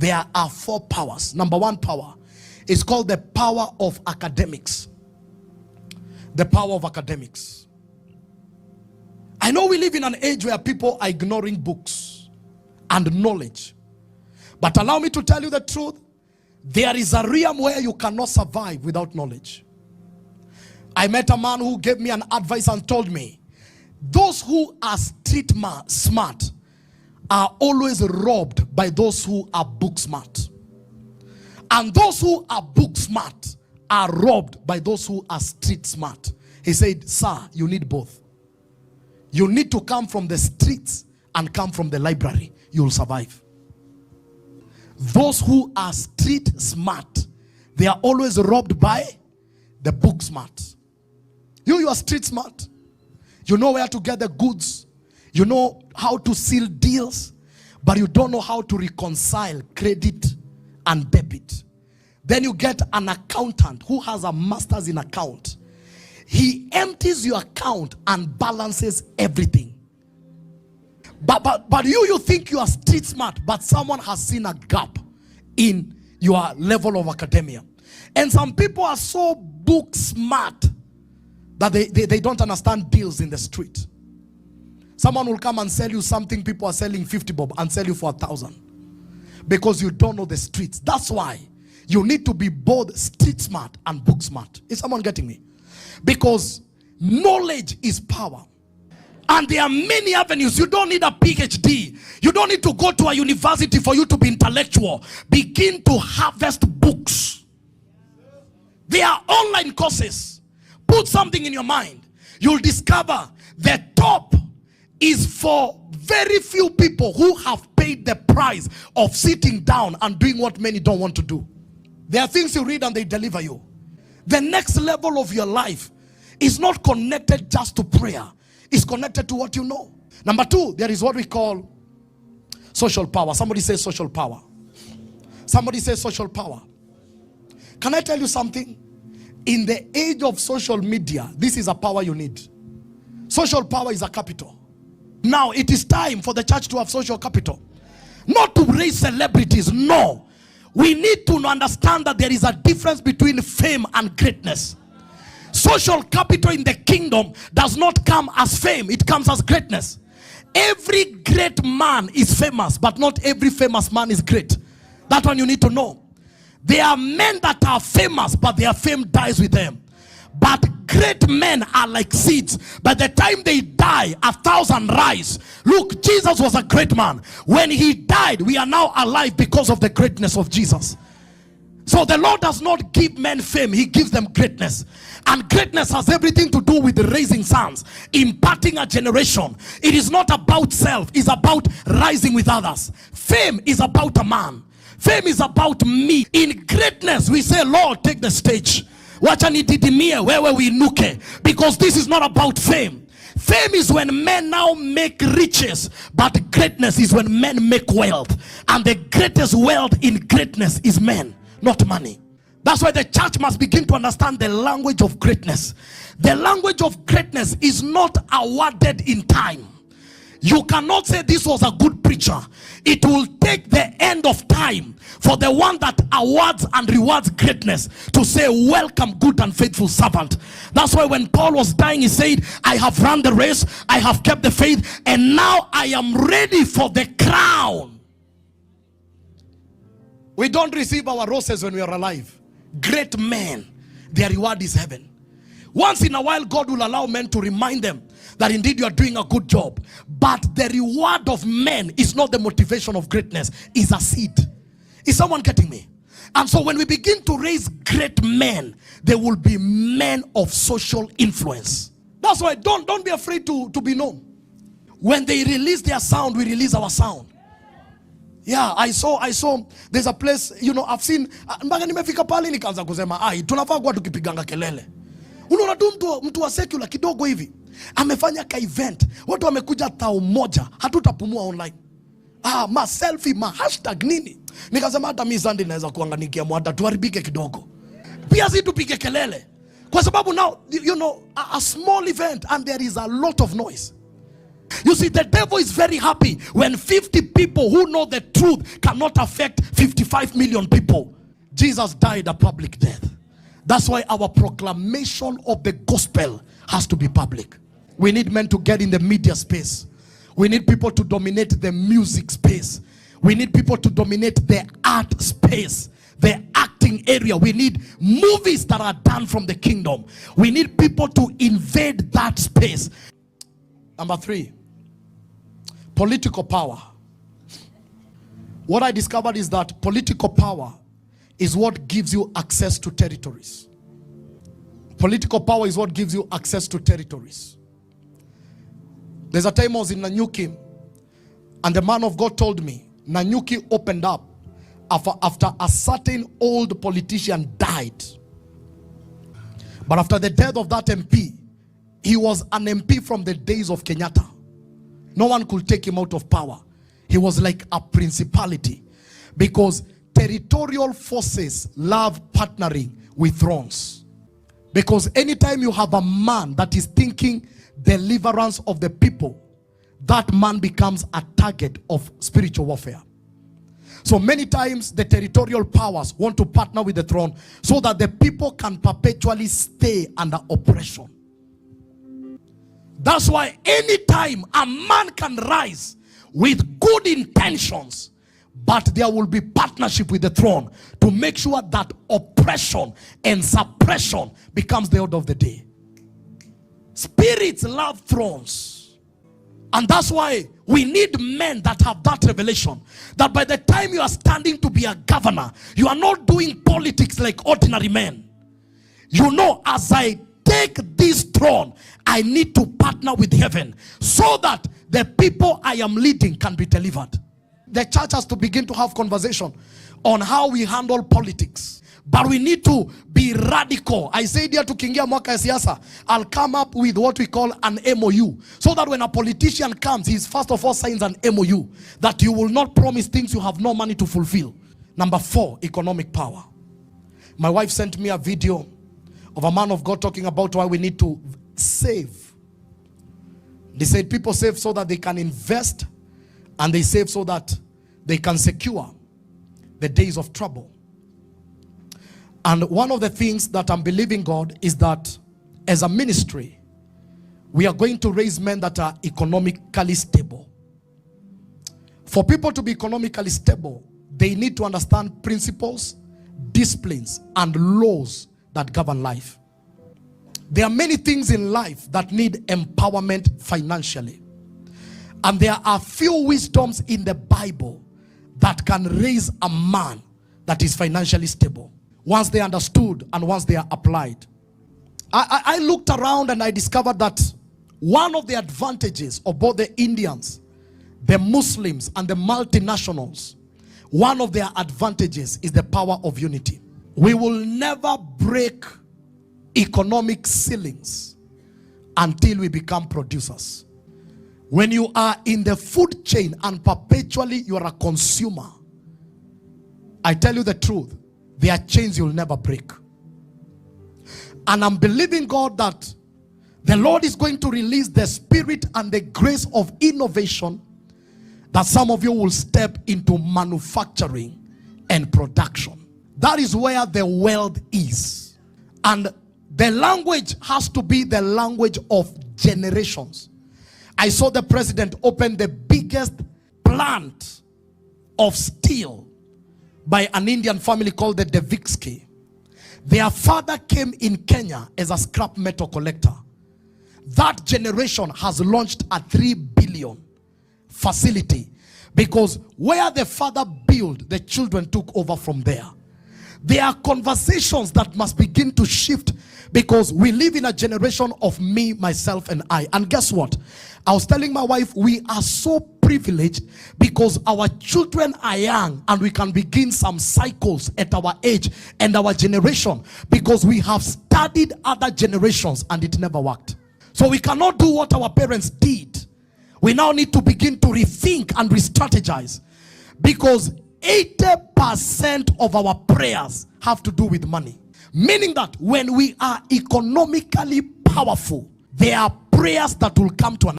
there are 4 powers. Number 1 power is called the power of academics. The power of academics. I know we live in an age where people are ignoring books and knowledge. But allow me to tell you the truth. There is a realm where you cannot survive without knowledge. I met a man who gave me an advice and told me, those who are street smart are always robbed by those who are book smart. And those who are book smart are robbed by those who are street smart. He said, sir, you need both. You need to come from the streets and come from the library. You'll survive. Those who are street smart, they are always robbed by the book smart. You are street smart. You know where to get the goods. You know how to seal deals. But you don't know how to reconcile credit and debit. Then you get an accountant who has a master's in account. He empties your account and balances everything. But you think you are street smart, but someone has seen a gap in your level of academia. And some people are so book smart that they don't understand deals in the street. Someone will come and sell you something people are selling 50 bob and sell you for 1,000 because you don't know the streets. That's why you need to be both street smart and book smart. Is someone getting me? Because knowledge is power. And there are many avenues. You don't need a PhD. You don't need to go to a university for you to be intellectual. Begin to harvest books. There are online courses. Put something in your mind. You'll discover the top is for very few people who have paid the price of sitting down and doing what many don't want to do. There are things you read and they deliver you. The next level of your life is not connected just to prayer. It's connected to what you know. Number 2, there is what we call social power. Somebody say social power. Somebody say social power. Can I tell you something? In the age of social media, this is a power you need. Social power is a capital. Now it is time for the church to have social capital. Not to raise celebrities, no. We need to understand that there is a difference between fame and greatness. Social capital in the kingdom does not come as fame, it comes as greatness. Every great man is famous, but not every famous man is great. That one you need to know. There are men that are famous, but their fame dies with them. But great men are like seeds. By the time they die, 1,000 rise. Look, Jesus was a great man. When he died, we are now alive because of the greatness of Jesus. So the Lord does not give men fame, he gives them greatness. And greatness has everything to do with raising sons, imparting a generation. It is not about self, it's about rising with others. Fame is about a man. Fame is about me. In greatness, we say, Lord, take the stage. Wacha nididimie wewe wiinuke. Because this is not about fame. Fame is when men now make riches, but greatness is when men make wealth. And the greatest wealth in greatness is men, not money. That's why the church must begin to understand the language of greatness. The language of greatness is not awarded in time. You cannot say this was a good preacher. It will take the end of time for the one that awards and rewards greatness to say, welcome, good and faithful servant. That's why when Paul was dying, he said, I have run the race, I have kept the faith, and now I am ready for the crown. We don't receive our roses when we are alive. Great men, their reward is heaven. Once in a while, God will allow men to remind them that indeed you are doing a good job. But the reward of men is not the motivation of greatness. It's a seed. Is someone getting me? And so when we begin to raise great men, there will be men of social influence. That's why don't be afraid to be known. When they release their sound, we release our sound. Yeah, I saw there's a place, you know, I've seen mpaka nimefika pale nikaanza kusema tunafaa kwa tukipiganga kelele. Unaona tu mtu wa secular kidogo hivi amefanya ka event, watu wamekuja 1,000, hatutapumua online. Ma selfie, ma hashtag nini. Nikasema hata mimi Sunday naweza kuanganikia hata tuharibike kidogo. Pia si tupige kelele. Kwa sababu now, you know, a small event and there is a lot of noise. You see, the devil is very happy when 50 people who know the truth cannot affect 55 million people. Jesus died a public death. That's why our proclamation of the gospel has to be public. We need men to get in the media space. We need people to dominate the music space. We need people to dominate the art space, the acting area. We need movies that are done from the kingdom. We need people to invade that space. Number 3, political power. What I discovered is that political power is what gives you access to territories. Political power is what gives you access to territories. There's a time I was in Nanyuki, and the man of God told me, Nanyuki opened up after a certain old politician died. But after the death of that MP, he was an MP from the days of Kenyatta. No one could take him out of power. He was like a principality, because territorial forces love partnering with thrones. Because anytime you have a man that is thinking deliverance of the people, that man becomes a target of spiritual warfare. So many times the territorial powers want to partner with the throne so that the people can perpetually stay under oppression. That's why anytime a man can rise with good intentions, but there will be partnership with the throne to make sure that oppression and suppression becomes the order of the day. Spirits love thrones. And that's why we need men that have that revelation, that by the time you are standing to be a governor, you are not doing politics like ordinary men. You know, as I take this throne, I need to partner with heaven so that the people I am leading can be delivered. The church has to begin to have conversation on how we handle politics. But we need to be radical. I said here to Kingia Mwaka ya Siasa, I'll come up with what we call an MOU. So that when a politician comes, he first of all signs an MOU. That you will not promise things you have no money to fulfill. Number 4, economic power. My wife sent me a video of a man of God talking about why we need to save. They said people save so that they can invest, and they save so that they can secure the days of trouble. And one of the things that I'm believing God is that as a ministry, we are going to raise men that are economically stable. For people to be economically stable, they need to understand principles, disciplines, and laws that govern life. There are many things in life that need empowerment financially. And there are few wisdoms in the Bible that can raise a man that is financially stable, once they understood and once they are applied. I looked around and I discovered that one of the advantages of both the Indians, the Muslims, and the multinationals, one of their advantages is the power of unity. We will never break economic ceilings until we become producers. When you are in the food chain and perpetually you are a consumer, I tell you the truth, there are chains you'll never break. And I'm believing God that the Lord is going to release the spirit and the grace of innovation, that some of you will step into manufacturing and production. That is where the wealth is. And the language has to be the language of generations. I saw the president open the biggest plant of steel by an Indian family called the Devixki. Their father came in Kenya as a scrap metal collector. That generation has launched a 3 billion facility, because where the father built, the children took over from there. There are conversations that must begin to shift, because we live in a generation of me, myself, and I. And guess what? I was telling my wife, we are so privileged because our children are young and we can begin some cycles at our age and our generation, because we have studied other generations and it never worked. So we cannot do what our parents did. We now need to begin to rethink and re-strategize, because 80% of our prayers have to do with money. Meaning that when we are economically powerful, there are prayers that will come to an